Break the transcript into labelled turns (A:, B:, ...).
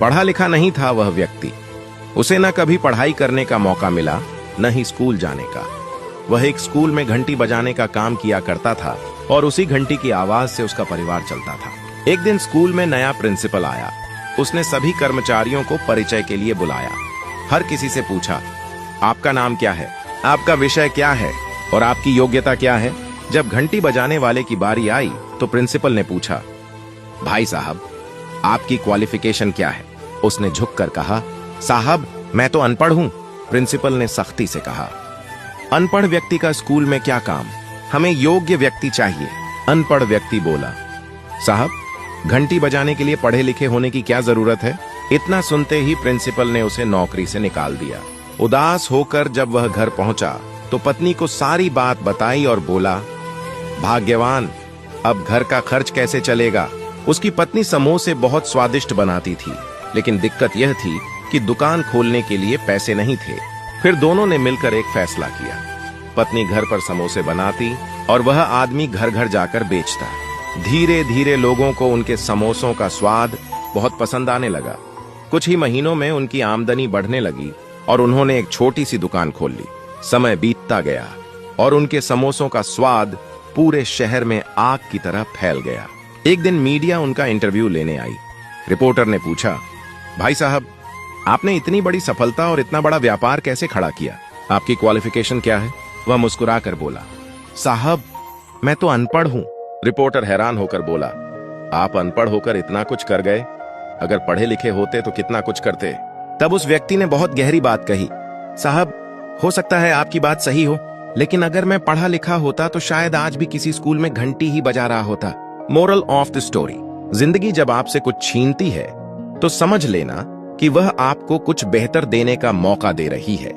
A: पढ़ा लिखा नहीं था वह व्यक्ति। उसे न कभी पढ़ाई करने का मौका मिला, न ही स्कूल जाने का। वह एक स्कूल में घंटी बजाने का काम किया करता था और उसी घंटी की आवाज से उसका परिवार चलता था। एक दिन स्कूल में नया प्रिंसिपल आया। उसने सभी कर्मचारियों को परिचय के लिए बुलाया। हर किसी से पूछा, आपका नाम क्या है, आपका विषय क्या है और आपकी योग्यता क्या है। जब घंटी बजाने वाले की बारी आई तो प्रिंसिपल ने पूछा, भाई साहब, आपकी क्वालिफिकेशन क्या है। उसने झुककर कहा, साहब मैं तो अनपढ़ हूं। प्रिंसिपल ने सख्ती से कहा, अनपढ़ व्यक्ति का स्कूल में क्या काम, हमें योग्य व्यक्ति चाहिए। अनपढ़ व्यक्ति बोला, साहब घंटी बजाने के लिए पढ़े लिखे होने की क्या जरूरत है। इतना सुनते ही प्रिंसिपल ने उसे नौकरी से निकाल दिया। उदास होकर जब वह घर पहुंचा तो पत्नी को सारी बात बताई और बोला, भाग्यवान, अब घर का खर्च कैसे चलेगा। उसकी पत्नी समोसे बहुत स्वादिष्ट बनाती थी, लेकिन दिक्कत यह थी कि दुकान खोलने के लिए पैसे नहीं थे। फिर दोनों ने मिलकर एक फैसला किया। पत्नी घर पर समोसे बनाती और वह आदमी घर घर जाकर बेचता। धीरे धीरे लोगों को उनके समोसों का स्वाद बहुत पसंद आने लगा। कुछ ही महीनों में उनकी आमदनी बढ़ने लगी और उन्होंने एक छोटी सी दुकान खोल ली। समय बीतता गया और उनके समोसों का स्वाद पूरे शहर में आग की तरह फैल गया। एक दिन मीडिया उनका इंटरव्यू लेने आई। रिपोर्टर ने पूछा, भाई साहब, आपने इतनी बड़ी सफलता और इतना बड़ा व्यापार कैसे खड़ा किया, आपकी क्वालिफिकेशन क्या है। वह मुस्कुराकर बोला, साहब मैं तो अनपढ़ हूं। रिपोर्टर हैरान होकर बोला, आप अनपढ़ होकर इतना कुछ कर गए, अगर पढ़े लिखे होते तो कितना कुछ करते। तब उस व्यक्ति ने बहुत गहरी बात कही, साहब हो सकता है आपकी बात सही हो, लेकिन अगर मैं पढ़ा लिखा होता तो शायद आज भी किसी स्कूल में घंटी ही बजा रहा होता। मोरल ऑफ द स्टोरी, जिंदगी जब आपसे कुछ छीनती है तो समझ लेना कि वह आपको कुछ बेहतर देने का मौका दे रही है।